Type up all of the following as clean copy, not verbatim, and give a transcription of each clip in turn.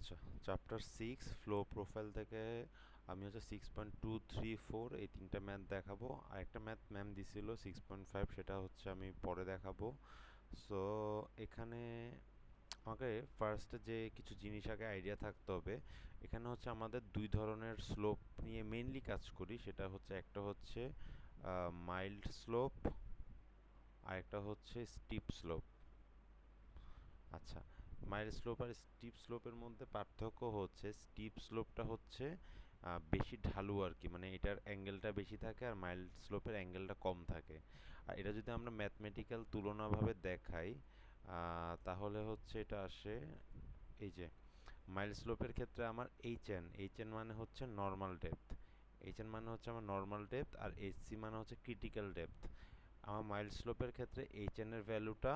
আচ্ছা, chapter 6 flow profile থেকে আমি হচ্ছে 6.234 এই তিনটা ম্যাথ দেখাবো। আর একটা ম্যাথ ম্যাম দিছিল 6.5, সেটা হচ্ছে আমি পরে দেখাবো। সো এখানে আমাকে ফার্স্টে যে কিছু জিনিস আগে আইডিয়া থাকতে হবে। এখানে হচ্ছে আমাদের দুই ধরনের স্লোপ নিয়ে মেইনলি কাজ করি। সেটা হচ্ছে একটা হচ্ছে মাইল্ড স্লোপ আর একটা হচ্ছে স্টিপ স্লোপ। আচ্ছা, মাইল্ড স্লোপ আর স্টিপ স্লোপের মধ্যে পার্থক্য হচ্ছে স্টিপ স্লোপটা হচ্ছে বেশি ঢালু আর কি, মানে এটার অ্যাঙ্গেলটা বেশি থাকে আর মাইল্ড স্লোপের অ্যাঙ্গেলটা কম থাকে। আর এটা যদি আমরা ম্যাথমেটিক্যাল তুলনাভাবে দেখাই তাহলে হচ্ছে এটা আসে এই যে মাইল্ড স্লোপের ক্ষেত্রে আমার এইচ এন মানে হচ্ছে নর্মাল ডেপথ, এইচ এন মানে হচ্ছে আমার নর্মাল ডেপথ, আর এইচ সি মানে হচ্ছে ক্রিটিক্যাল ডেপথ। আমার মাইল্ড স্লোপের ক্ষেত্রে এইচ এন এর ভ্যালুটা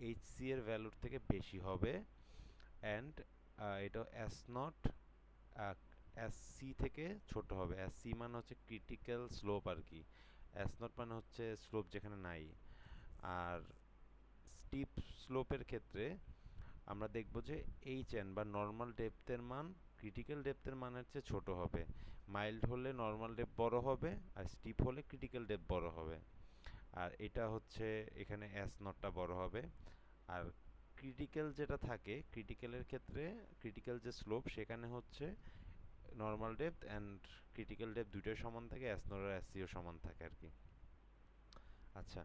এইচ সি এর ভ্যালুর থেকে বেশি হবে, অ্যান্ড এটা এস নট এস সি থেকে ছোট হবে। এস সি মানে হচ্ছে ক্রিটিক্যাল স্লোপ আর কি, এস নট মানে হচ্ছে স্লোপ যেখানে নাই। আর স্টিপ স্লোপের ক্ষেত্রে আমরা দেখব যে এইচ এন বা নর্মাল ডেপথের মান ক্রিটিক্যাল ডেপথের মানের চেয়ে ছোট হবে। মাইল্ড হলে নর্মাল ডেপথ বড় হবে, আর স্টিপ হলে ক্রিটিক্যাল ডেপথ বড় হবে। আর এটা হচ্ছে এখানে এস নটটা বড় হবে। আর ক্রিটিক্যাল যেটা থাকে, ক্রিটিক্যালের ক্ষেত্রে ক্রিটিক্যাল যে স্লোপ সেখানে হচ্ছে normal depth and critical depth দুটোই সমান থাকে, এস নট আর এস সিও সমান থাকে আর কি। আচ্ছা,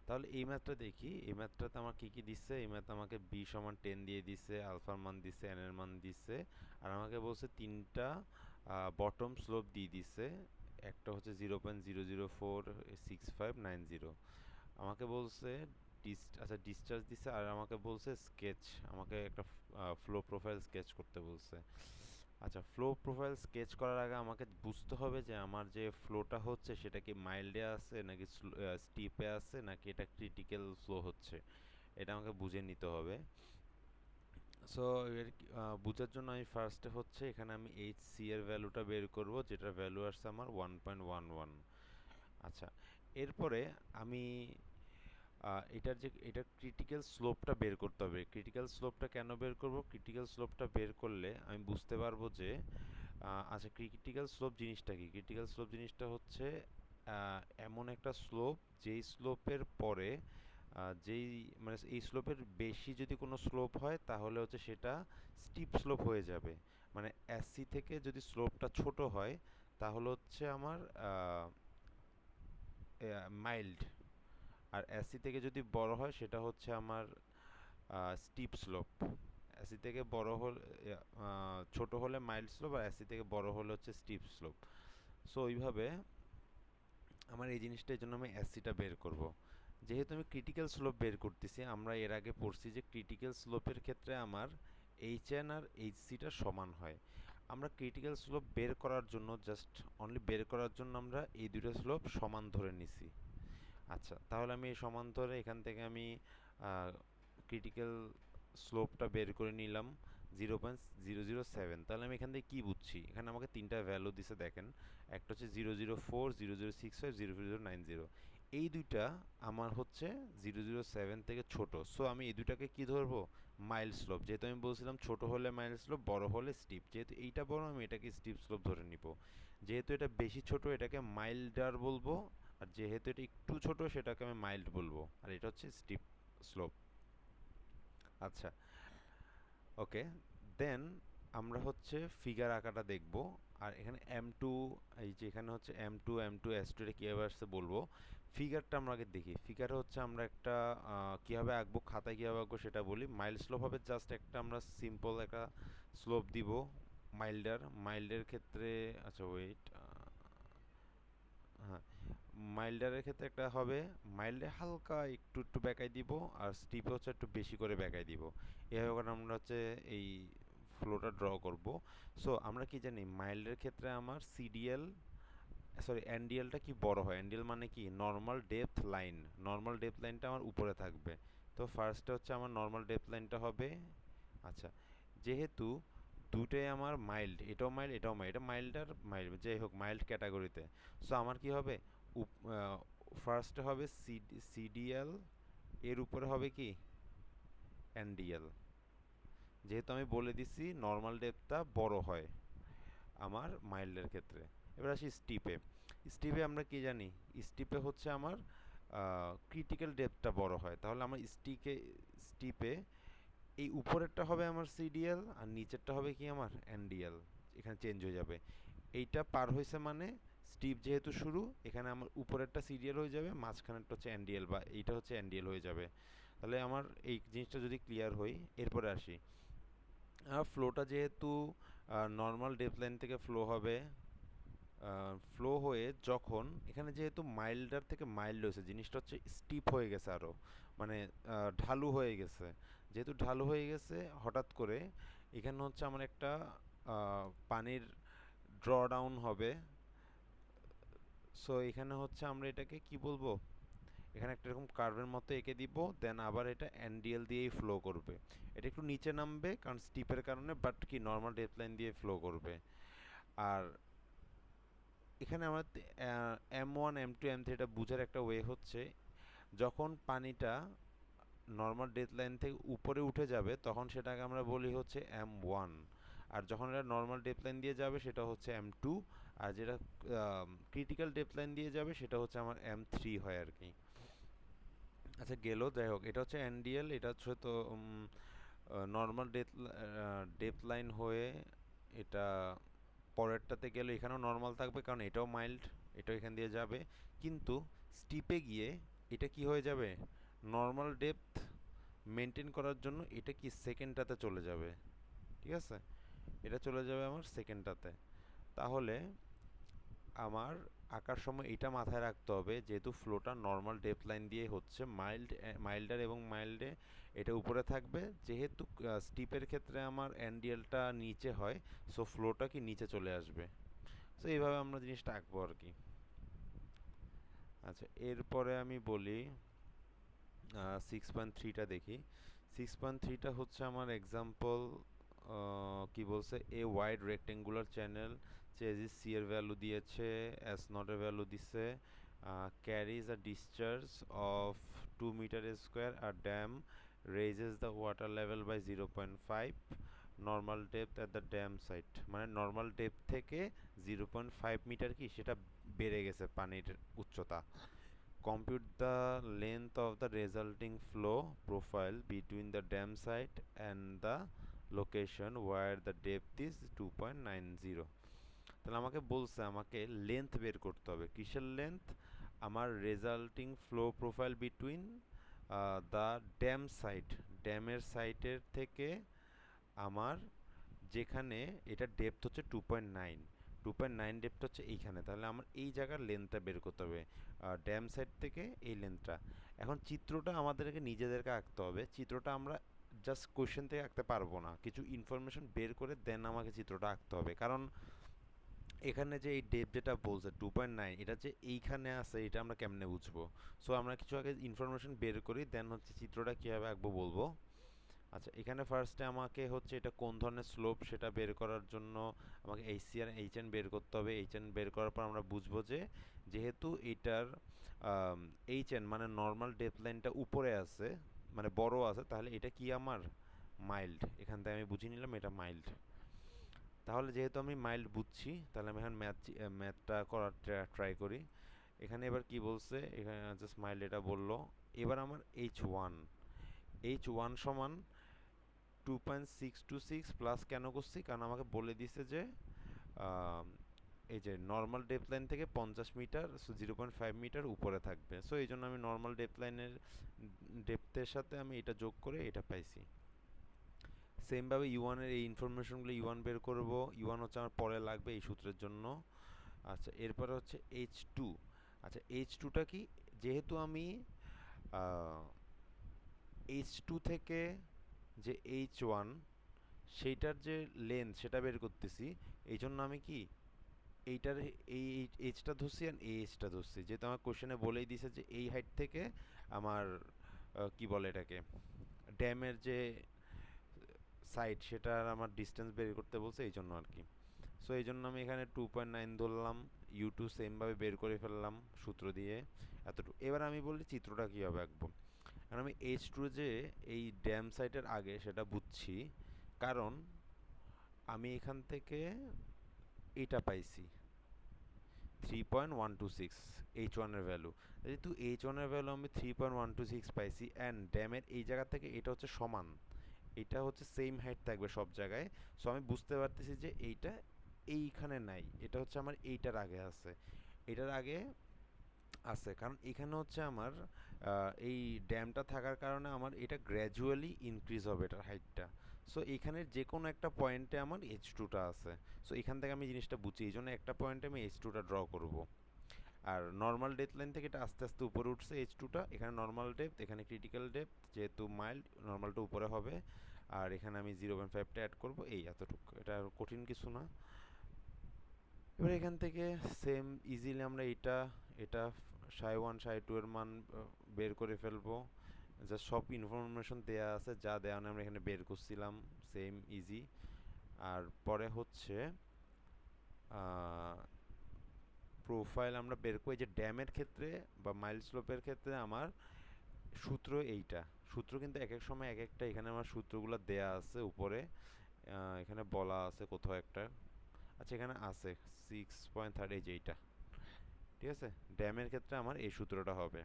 তাহলে এই ম্যাথটা দেখি। এই ম্যাথটাতে আমার কী কী দিচ্ছে? এই ম্যাথ আমাকে বি সমান 10 দিয়ে দিছে, আলফার মান দিছে, এন এর মান দিছে, আর আমাকে বলছে তিনটা বটম স্লোপ দিয়ে দিছে। একটা হচ্ছে 0.0046590। আমাকে বলছে আচ্ছা ডিসচার্জ দিছে, আর আমাকে বলছে স্কেচ, আমাকে একটা ফ্লো প্রোফাইল স্কেচ করতে বলছে। আচ্ছা, ফ্লো প্রোফাইল স্কেচ করার আগে আমাকে বুঝতে হবে যে আমার যে ফ্লোটা হচ্ছে সেটা কি মাইল্ডে আছে নাকি স্টিপে আছে নাকি এটা ক্রিটিক্যাল ফ্লো হচ্ছে, এটা আমাকে বুঝে নিতে হবে। সো এর বোঝার জন্য আমি ফার্স্টে হচ্ছে এখানে আমি এইচ সি এর ভ্যালুটা বের করব, যেটার ভ্যালু আসছে আমার 1.11। আচ্ছা, এরপরে আমি এটার ক্রিটিক্যাল স্লোপটা বের করতে হবে। ক্রিটিক্যাল স্লোপটা কেন বের করব? ক্রিটিক্যাল স্লোপটা বের করলে আমি বুঝতে পারবো যে আচ্ছা, ক্রিটিক্যাল স্লোপ জিনিসটা কি? ক্রিটিক্যাল স্লোপ জিনিসটা হচ্ছে এমন একটা স্লোপ যেই স্লোপের পরে যেই মানে এই স্লোপের বেশি যদি কোনো স্লোপ হয় তাহলে হচ্ছে সেটা স্টিপ স্লোপ হয়ে যাবে। মানে এসসি থেকে যদি স্লোপটা ছোট হয় তাহলে হচ্ছে আমার মাইল্ড, আর এসি থেকে যদি বড় হয় সেটা হচ্ছে আমার স্টিপ স্লোপ। এসি থেকে বড় হলে ছোট হলে মাইল্ড স্লোপ, আর এসি থেকে বড় হলে হচ্ছে স্টিপ স্লোপ। সো ওইভাবে আমার এই জিনিসটা, এই জন্য আমি এসিটা বের করব। যেহেতু আমি ক্রিটিক্যাল স্লোপ বের করতেছি, আমরা এর আগে পড়ছি যে ক্রিটিক্যাল স্লোপের ক্ষেত্রে আমার এইচ এন আর এইচ সিটা সমান হয়। আমরা ক্রিটিক্যাল স্লোপ বের করার জন্য জাস্ট অনলি বের করার জন্য আমরা এই দুটো স্লোপ সমান ধরে নিছি। আচ্ছা, তাহলে আমি এই সমান্তরে এখান থেকে আমি ক্রিটিক্যাল স্লোপটা বের করে নিলাম 0.007। তাহলে আমি এখান থেকে কী বুঝছি? এখানে আমাকে তিনটা ভ্যালু দিছে দেখেন। একটা হচ্ছে 004, 0065, 0090। এই দুইটা আমার হচ্ছে 007 থেকে ছোট। সো আমি এই দুটাকে কি ধরবো? Mild slope. যেহেতু আমি বলছিলাম ছোট হলে মাইল্ড স্লোপ, বড় হলে স্টিপ। যেহেতু এইটা বড়, আমি এটাকে স্টিপ স্লোপ ধরে নিব। যেহেতু এটা বেশি ছোট, এটাকে মাইল্ডার বলবো। আর যেহেতু এটা একটু ছোট, সেটাকে আমি মাইল্ড বলবো। আর এটা হচ্ছে স্টিপ স্লোপ। আচ্ছা, ওকে, দেন আমরা হচ্ছে ফিগার আঁকাটা দেখব। আর এখানে এম টু, এই যে এখানে হচ্ছে এম টু এস টু, এটা কীভাবে আসছে বলবো। ফিগারটা আমরা আগে দেখি। ফিগারে হচ্ছে আমরা একটা কীভাবে আঁকবো, খাতায় কীভাবে আঁকবো সেটা বলি। মাইল্ড স্লোপ হবে জাস্ট একটা আমরা সিম্পল একটা স্লোপ দিব। মাইল্ডের ক্ষেত্রে, আচ্ছা ওয়েট, হ্যাঁ, মাইল্ডারের ক্ষেত্রে একটা হবে, মাইল্ডে হালকা একটু একটু বেঁকাই দিব, আর স্টিপে হচ্ছে একটু বেশি করে বেঁকাই দিব। এভাবে করে আমরা হচ্ছে এই ফ্লোটা ড্র করব। সো আমরা কি জানি, মাইল্ডের ক্ষেত্রে আমার সিডিএল, সরি এনডিএলটা কি বড় হয়? এনডিএল মানে কি? Normal depth line. Normal depth লাইনটা আমার উপরে থাকবে। তো ফার্স্টে হচ্ছে আমার নর্মাল ডেপথ লাইনটা হবে। আচ্ছা, যেহেতু দুটোই আমার মাইল্ড, এটাও মাইল্ড এটাও মাইল্ড, এটা মাইল্ড আর মাইল্ড যাই হোক মাইল্ড ক্যাটাগরিতে। সো আমার কি হবে? ফার্স্টে হবে সিডিএল, এর উপরে হবে কি? এনডিএল। যেহেতু আমি বলে দিছি নর্মাল ডেপথটা বড় হয় আমার মাইল্ডের ক্ষেত্রে। এবার আসি স্টিপে। স্টিপে আমরা কি জানি? স্টিপে হচ্ছে আমার ক্রিটিক্যাল ডেপথটা বড় হয়। তাহলে আমার স্টিপে এই উপরেরটা হবে আমার সিডিএল আর নিচেরটা হবে কি আমার এনডিএল। এখানে চেঞ্জ হয়ে যাবে। এইটা পার হয়েছে মানে স্টিপ যেহেতু শুরু, এখানে আমার উপরেরটা সিডিএল হয়ে যাবে, মাঝখানেরটা হচ্ছে এনডিএল, বা এইটা হচ্ছে এনডিএল হয়ে যাবে। তাহলে আমার এই জিনিসটা যদি ক্লিয়ার হই, এরপরে আসি ফ্লোটা যেহেতু নর্মাল ডেপথ লাইন থেকে ফ্লো হবে, ফ্লো হয়ে যখন এখানে যেহেতু মাইল্ডার থেকে মাইল্ড হয়েছে, জিনিসটা হচ্ছে স্টিপ হয়ে গেছে আরও, মানে ঢালু হয়ে গেছে। যেহেতু ঢালু হয়ে গেছে হঠাৎ করে, এখানে হচ্ছে আমার একটা পানির ড্র ডাউন হবে। সো এখানে হচ্ছে আমরা এটাকে কি বলবো, এখানে একটা এরকম কার্ভের মতো এঁকে দিব, দেন আবার এটা এনডিএল দিয়েই ফ্লো করবে। এটা একটু নিচে নামবে কারণ স্টিপের কারণে, বাট কি নর্মাল ডেপথ লাইন দিয়ে ফ্লো করবে। আর এখানে আমরা M1 M2 M3 এটা বোঝার একটা ওয়ে হচ্ছে, যখন পানিটা নর্মাল ডেথ লাইন থেকে উপরে উঠে যাবে তখন সেটাকে আমরা বলি হচ্ছে M1, আর যখন এটা নর্মাল ডেথ লাইন দিয়ে যাবে সেটা হচ্ছে M2, আর যেটা ক্রিটিক্যাল ডেথ লাইন দিয়ে যাবে সেটা হচ্ছে আমার M3 হয় আর কি। আচ্ছা গেল, যাই হোক, এটা হচ্ছে এনডিএল, এটা হচ্ছে তো নর্মাল ডেপথ লাইন হয়ে এটা পরেরটাতে গেলে এখানেও নর্মাল থাকবে কারণ এটাও মাইল্ড, এটাও এখান দিয়ে যাবে। কিন্তু স্টিপে গিয়ে এটা কি হয়ে যাবে, নর্মাল ডেপথ মেনটেন করার জন্য এটা কি সেকেন্ডটাতে চলে যাবে। ঠিক আছে, এটা চলে যাবে আমার সেকেন্ডটাতে। তাহলে আমার আঁকার সময় এটা মাথায় রাখতে হবে, যেহেতু ফ্লোটা নর্মাল ডেপথ লাইন দিয়ে হচ্ছে, মাইল্ডার এবং মাইল্ডে এটা উপরে থাকবে, যেহেতু স্টিপের ক্ষেত্রে আমার এনডিএলটা নিচে হয়, সো ফ্লোটা কি নিচে চলে আসবে। সো এইভাবে আমরা জিনিসটা আঁকবো আর কি। আচ্ছা এরপরে আমি বলি 6.3টা দেখি। 6.3টা হচ্ছে আমার এক্সাম্পল, কি বলছে, a wide rectangular channel Chezy's C এর ভ্যালু দিয়েছে, এস নট এর ভ্যালু দিছে, carries a discharge of 2 metre square, আর dam raises the water level by 0.5, normal depth at the dam site, মানে নর্মাল ডেপথ থেকে 0.5 metre কি সেটা বেড়ে গেছে পানির উচ্চতা। Compute the length of the resulting flow profile between the dam site and the location where the depth is 2.90. তাহলে আমাকে বলছে আমাকে লেন্থ বের করতে হবে। কিসের লেন্থ? আমার resulting flow profile between the dam site, ড্যামের সাইটের থেকে আমার যেখানে এটা ডেপথ হচ্ছে 2.9, 2.9 ডেপথ হচ্ছে এইখানে। তাহলে আমার এই জায়গার লেন্থটা বের করতে হবে ড্যাম সাইড থেকে এই লেন্থটা। এখন চিত্রটা আমাদেরকে নিজেদেরকে আঁকতে হবে। চিত্রটা আমরা জাস্ট কোশ্চেন থেকে আঁকতে পারবো না, কিছু ইনফরমেশন বের করে দেন আমাকে চিত্রটা আঁকতে হবে। কারণ এখানে যে এই ডেপথ যেটা বলছে 2.9, এটা যে এইখানে আছে এটা আমরা কেমনে বুঝবো? সো আমরা কিছু আগে ইনফরমেশন বের করি, দেন হচ্ছে চিত্রটা কীভাবে আঁকবো বলবো। আচ্ছা এখানে ফার্স্টে আমাকে হচ্ছে এটা কোন ধরনের স্লোপ সেটা বের করার জন্য আমাকে এইচসি আর এইচএন বের করতে হবে। এইচএন বের করার পর আমরা বুঝবো যে যেহেতু এটার এইচএন মানে নর্মাল ডেপথ লাইনটা উপরে আছে, মানে বড় আছে, তাহলে এটা কি আমার মাইল্ড। এখান থেকে আমি বুঝে নিলাম এটা মাইল্ড। তাহলে যেহেতু আমি মাইল্ড বুঝছি, তাহলে আমি এখন ম্যাথটা করার ট্রাই করি। এখানে এবার কি বলছে, এখানে জাস্ট মাইল্ড এটা বললো। এবার আমার এইচ ওয়ান সমান 2.626 প্লাস কেন করছি, কারণ আমাকে বলে দিছে যে এই যে নর্মাল ডেপথ লাইন থেকে 50 মিটার, সো 0.5 মিটার উপরে থাকবে। সো এই জন্য আমি নর্মাল ডেপথ লাইনের ডেপথের সাথে আমি এটা যোগ করে এটা পাইছি। সেমভাবে ইউয়ানের এই ইনফরমেশনগুলো ইউয়ান বের করব। ইউয়ান হচ্ছে আমার পরে লাগবে এই সূত্রের জন্য। আচ্ছা এরপরে হচ্ছে H2। আচ্ছা H2টা কি, যেহেতু আমি H2 থেকে যে H1 সেইটার যে লেন্থ সেটা বের করতেছি, এই জন্য আমি কি এইটার এই এইচটা ধরছি আর এই এইচটা ধরছি। যেহেতু আমার কোশ্চেনে বলেই দিছে যে এই হাইট থেকে আমার কি বলে এটাকে, ড্যামের যে সাইড সেটার আমার ডিস্টেন্স বের করতে বলছে, এই জন্য আর কি। সো এই জন্য আমি এখানে 2.9 ধরলাম, U2 সেমভাবে বের করে ফেললাম সূত্র দিয়ে এতটুকু। এবার আমি বলি চিত্রটা কীভাবে আঁকবো। কারণ আমি H2 যে এই ড্যাম সাইটের আগে সেটা বুঝছি, কারণ আমি এখান থেকে এটা পাইছি 3.126 H1 এর ভ্যালু। যেহেতু H1 এর ভ্যালু আমি 3.126 পাইছি অ্যান্ড ড্যামের এই জায়গা থেকে এটা হচ্ছে সমান, এটা হচ্ছে সেম হাইট থাকবে সব জায়গায়। সো আমি বুঝতে পারতেছি যে এইটা এইখানে নাই, এটা হচ্ছে আমার এইটার আগে আছে, এটার আগে আছে কারণ এখানে হচ্ছে আমার এই ড্যামটা থাকার কারণে আমার এটা গ্র্যাজুয়ালি ইনক্রিজ হবে এটার হাইটটা। সো এখানের যে কোনো একটা পয়েন্টে আমার H2টা আছে। সো এখান থেকে আমি জিনিসটা বুঝি, এই জন্য একটা পয়েন্টে আমি H2টা ড্র করব। আর নর্মাল ডেথ লাইন থেকে এটা আস্তে আস্তে উপরে উঠছে H2টা, এখানে নর্মাল ডেপথ, এখানে ক্রিটিক্যাল ডেপথ, যেহেতু মাইল্ড নর্মালটা উপরে হবে। আর এখানে আমি 0.5টা অ্যাড করবো, এই এতটুকু, এটা আর কঠিন কিছু না। এবার এখান থেকে সেম ইজিলি আমরা এটা এটা সাই 1 সাই 2 এর মান বের করে ফেলবো। জাস্ট সব ইনফরমেশন দেয়া আছে, যা দেওয়া আমরা এখানে বের করছিলাম, সেম ইজি। আর পরে হচ্ছে প্রোফাইল আমরা বের করি যে ড্যামের ক্ষেত্রে বা মাইল স্লোপের ক্ষেত্রে আমার সূত্র এইটা। সূত্র কিন্তু এক এক সময় এক একটা, এখানে আমার সূত্রগুলো দেয়া আছে উপরে, এখানে বলা আছে কোথাও একটা, আচ্ছা এখানে আছে 6.30, এই যে এইটা, ঠিক আছে। ড্যামের ক্ষেত্রে আমার এই সূত্রটা হবে,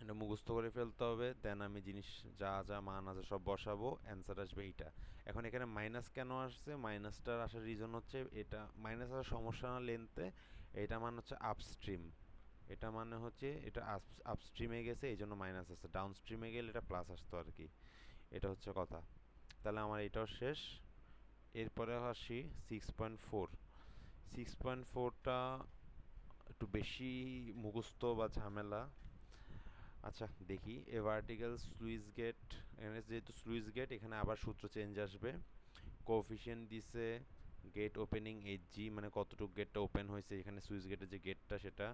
এটা মুখস্থ করে ফেলতে হবে। দেন আমি জিনিস যা যা মান আছে সব বসাবো, অ্যান্সার আসবে এইটা। এখন এখানে মাইনাস কেন আসছে, মাইনাসটার আসার রিজন হচ্ছে এটা মাইনাস আসার সমস্যা না লেন্থে, এটা মানে হচ্ছে আপস্ট্রিম, এটা মানে হচ্ছে এটা আপস্ট্রিমে গেছে এই জন্য মাইনাস আসছে, ডাউনস্ট্রিমে গেলে এটা প্লাস আসতো আর কি, এটা হচ্ছে কথা। তাহলে আমার এটাও শেষ। এরপরে আসি 6.4। 6.4টা একটু বেশি মুখস্থ বা ঝামেলা। আচ্ছা দেখি, এ ভার্টিক্যাল স্লুইস গেট, এখানে যেহেতু স্লুইস গেট এখানে আবার সূত্র চেঞ্জ আসবে। কোএফিসিয়েন্ট দিছে গেট ওপেনিং HG, মানে কতটুকু গেটটা ওপেন হয়েছে এখানে সুইচ গেটের যে গেটটা সেটা।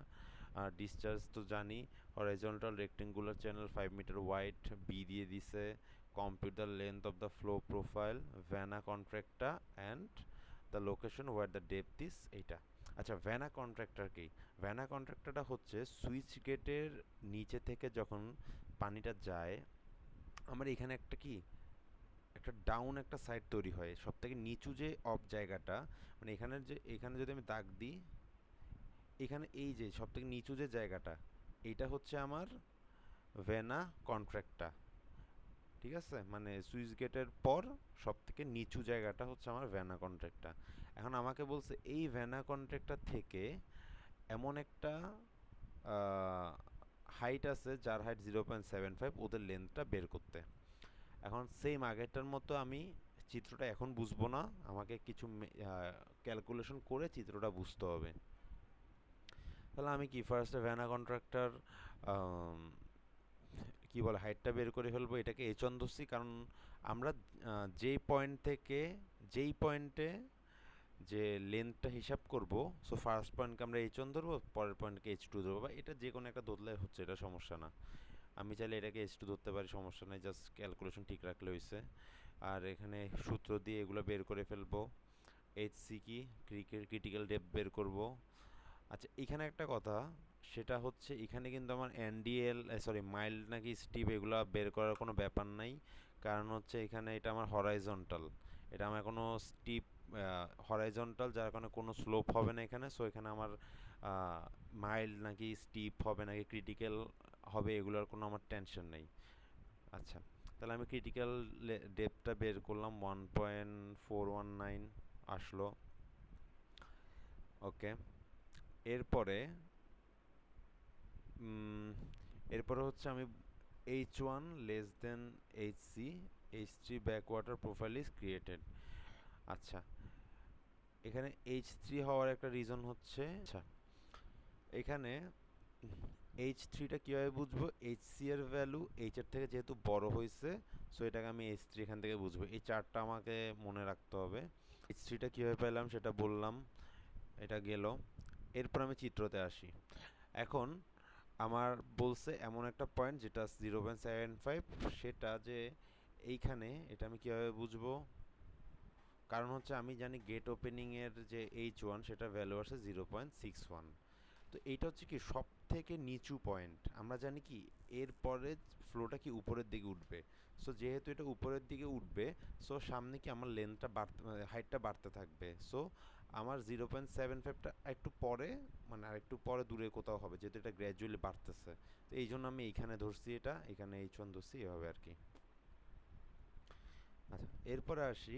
আর ডিসচার্জ তো জানি, horizontal rectangular channel 5 metre wide, বি দিয়ে দিছে। Compute the length of the flow profile, vena কন্ট্রাক্টটা and the location where the depth is, এইটা। আচ্ছা ভ্যানা কন্ট্রাক্টর কি? ভ্যানা কন্ট্রাক্টরটা হচ্ছে সুইচ গেটের নিচে থেকে যখন পানিটা যায়, আমার এখানে একটা কি একটা ডাউন একটা সাইড তৈরি হয় সব থেকে নিচু যে অফ জায়গাটা, মানে এখানের যে এখানে যদি আমি দাগ দিই, এখানে এই যে সব থেকে নিচু যে জায়গাটা, এইটা হচ্ছে আমার ভেনা কন্ট্রাক্টটা, ঠিক আছে। মানে সুইচ গেটের পর সব থেকে নিচু জায়গাটা হচ্ছে আমার ভেনা কন্ট্রাক্টটা। এখন আমাকে বলছে এই ভেনা কন্ট্রাক্টটা থেকে এমন একটা হাইট আছে যার হাইট 0.75, ওদের লেন্থটা বের করতে। এখন সেম আগেরটার মতো আমি চিত্রটা এখন বুঝবো না, আমাকে কিছু ক্যালকুলেশন করে চিত্রটা বুঝতে হবে। তাহলে আমি কি ফার্স্টে ভ্যানা কন্ট্রাক্টর কি বলে হাইটটা বের করে ফেলবো, এটাকে H1 ধরছি কারণ আমরা যেই পয়েন্ট থেকে যেই পয়েন্টে যে লেন্থটা হিসাব করব, সো ফার্স্ট পয়েন্টকে আমরা H1 ধরবো, পরের পয়েন্টকে H2 ধরবো, বা এটা যে কোনো একটা ধরলে হচ্ছে, এটা সমস্যা না। আমি চাইলে এটাকে H2 ধরতে পারি, সমস্যা নেই, জাস্ট ক্যালকুলেশন ঠিক রাখলে হয়েছে। আর এখানে সূত্র দিয়ে এগুলো বের করে ফেলবো। HC কি, ক্রিটিক্যাল ডেপথ বের করব। আচ্ছা এখানে একটা কথা, সেটা হচ্ছে এখানে কিন্তু আমার NDL সরি মাইল্ড নাকি স্টিপ এগুলো বের করার কোনো ব্যাপার নাই। কারণ হচ্ছে এখানে এটা আমার হরাইজন্টাল, এটা আমার কোনো স্টিপ হরাইজন্টাল, যার কারণে কোনো স্লোপ হবে না এখানে। সো এখানে আমার মাইল্ড নাকি স্টিপ হবে নাকি ক্রিটিক্যাল হবে এগুলোর কোনো আমার টেনশন নেই। আচ্ছা তাহলে আমি ক্রিটিক্যাল ডেপথটা বের করলাম, 1.419 আসলো। ওকে, এরপরে এরপরে হচ্ছে আমি H1 less than HC, H3 Backwater profile is created. আচ্ছা এখানে H3 হওয়ার একটা রিজন হচ্ছে, আচ্ছা এখানে H3টা কীভাবে বুঝবো, HC এর ভ্যালু H এর থেকে যেহেতু বড় হয়েছে, সো এটাকে আমি H3 এখান থেকে বুঝবো। এই চারটা আমাকে মনে রাখতে হবে। H3টা কীভাবে পেলাম সেটা বললাম, এটা গেল। এরপর আমি চিত্রতে আসি। এখন আমার বলছে এমন একটা পয়েন্ট যেটা 0.75, সেটা যে এইখানে, এটা আমি কীভাবে বুঝবো, কারণ হচ্ছে আমি জানি গেট ওপেনিংয়ের যে H1 সেটা ভ্যালু আসে 0.61। তো এইটা হচ্ছে কি সব থেকে নিচু পয়েন্ট, আমরা জানি কি এরপরে ফ্লোটা কি উপরের দিকে উঠবে। সো যেহেতু এটা উপরের দিকে উঠবে, সো সামনে কি আমার লেন্থটা বাড়তে, হাইটটা বাড়তে থাকবে। সো আমার 0.75টা একটু পরে, মানে আর একটু পরে দূরে কোথাও হবে, যেহেতু এটা গ্র্যাজুয়ালি বাড়তেছে। তো এই জন্য আমি এইখানে ধরছি, এটা এখানে H1 ধরছি, এভাবে আর কি। আচ্ছা, এরপরে আসি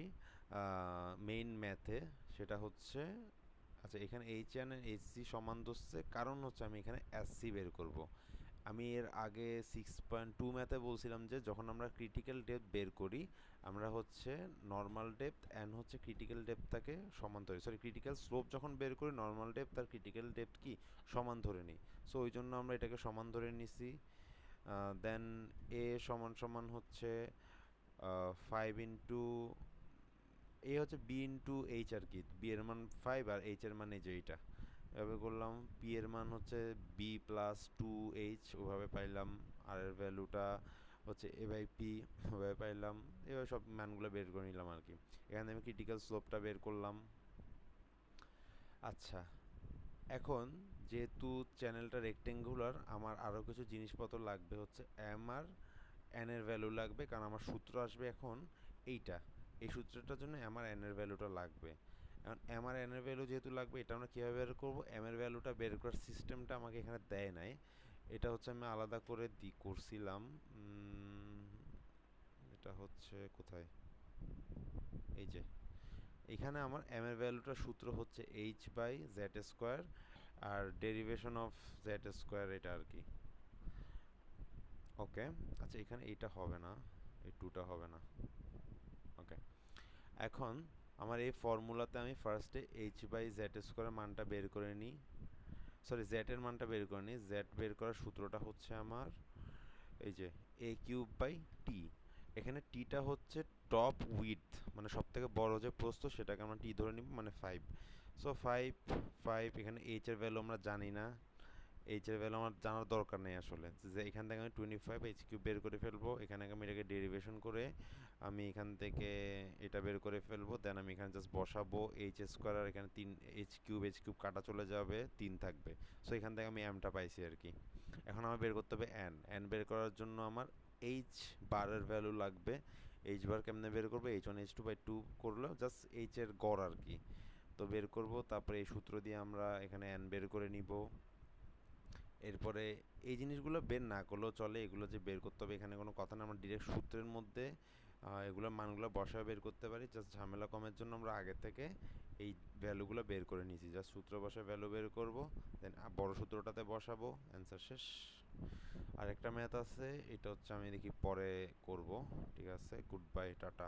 মেইন ম্যাথে। সেটা হচ্ছে, আচ্ছা এখানে এইচ এন এইচসি সমান ধরছে, কারণ হচ্ছে আমি এখানে এসসি বের করব। আমি এর আগে 6.2 ম্যাথে বলছিলাম যে যখন আমরা ক্রিটিক্যাল ডেপথ বের করি, আমরা হচ্ছে নর্মাল ডেপথ অ্যান্ড হচ্ছে ক্রিটিক্যাল ডেপথটাকে সমান ধরি, সরি ক্রিটিক্যাল স্লোপ যখন বের করি নর্মাল ডেপথ আর ক্রিটিক্যাল ডেপথ কি সমান ধরে নিই। সো ওই জন্য আমরা এটাকে সমান ধরে নিছি। দেন এ সমান সমান হচ্ছে 5 ইন্টু, এ হচ্ছে বি ইন্টু এইচ আর কি, বি এর মান 5 আর এইচ এর মান এই যে এইটা, এভাবে করলাম। পি এর মান হচ্ছে বি প্লাস 2H, ওভাবে পাইলাম। আর এর ভ্যালুটা হচ্ছে এ বাই পি, ওভাবে পাইলাম। এভাবে সব মানগুলো বের করে নিলাম আর কি। এখানে আমি ক্রিটিক্যাল স্লোপটা বের করলাম। আচ্ছা, এখন যেহেতু চ্যানেলটা রেক্টেঙ্গুলার, আমার আরও কিছু জিনিসপত্র লাগবে, হচ্ছে এম আর এন এর ভ্যালু লাগবে, কারণ আমার সূত্র আসবে এখন এইটা, এই সূত্রটার জন্য এম আর এন এর ভ্যালুটা লাগবে। এখন এম আর এন এর ভ্যালু যেহেতু লাগবে, এটা আমরা কীভাবে বের করবো? এম এর ভ্যালুটা বের করার সিস্টেমটা আমাকে এখানে দেয় নাই, এটা হচ্ছে আমি আলাদা করে করছিলাম। এটা হচ্ছে কোথায়, এই যে এখানে আমার এম এর ভ্যালুটার সূত্র হচ্ছে এইচ বাই জেড স্কোয়ার, আর ডেরিভেশন অফ জেড স্কোয়ার, এটা আর কি। ওকে, আচ্ছা এখানে এইটা হবে না, এই টুটা হবে না। ওকে, এখন আমার এই ফর্মুলাতে আমি ফার্স্টে এইচ বাই জেড স্কোয়ারের মানটা বের করে নিই, সরি জেড এর মানটা বের করে নিই। জেড বের করার সূত্রটা হচ্ছে আমার এই যে এ কিউব বাই টি। এখানে টিটা হচ্ছে টপ উইডথ, মানে সব থেকে বড় যে প্রস্থ, সেটাকে আমরা টি ধরে নিব, মানে 5। সো 5, এখানে এইচ এর ভ্যালু আমরা জানি না, এইচ এর ভ্যালু আমার জানার দরকার নেই আসলে, যে এখান থেকে আমি 25 এইচ কিউব বের করে ফেলবো। এখানে আমি এটাকে ডেরিভেশন করে আমি এখান থেকে এটা বের করে ফেলবো। দেন আমি এখানে জাস্ট বসাবো এইচ স্কোয়ার, আর এখানে 3 এইচ কিউব কাটা চলে যাবে, 3 থাকবে। সো এখান থেকে আমি এমটা পাইছি আর কি। এখন আমার বের করতে হবে এন। এন বের করার জন্য আমার এইচ বারের ভ্যালু লাগবে। এইচ বার কেমনে বের করবো? H1H2/2 করলে জাস্ট এইচ এর গড় আর কি, তো বের করব। তারপরে এই সূত্র দিয়ে আমরা এখানে এন বের করে নিব। এরপরে এই জিনিসগুলো বের না করলেও চলে, এগুলো যে বের করতে হবে এখানে কোনো কথা না, আমরা ডিরেক্ট সূত্রের মধ্যে এগুলোর মানগুলো বসায় বের করতে পারি। জাস্ট ঝামেলা কমের জন্য আমরা আগে থেকে এই ভ্যালুগুলো বের করে নিয়েছি, জাস্ট সূত্র বসায় ভ্যালু বের করব, দেন বড় সূত্রটাতে বসাবো, অ্যান্সার শেষ। আর একটা ম্যাথ আছে, এটা হচ্ছে আমি দেখি পরে করব। ঠিক আছে, গুড বাই, টাটা।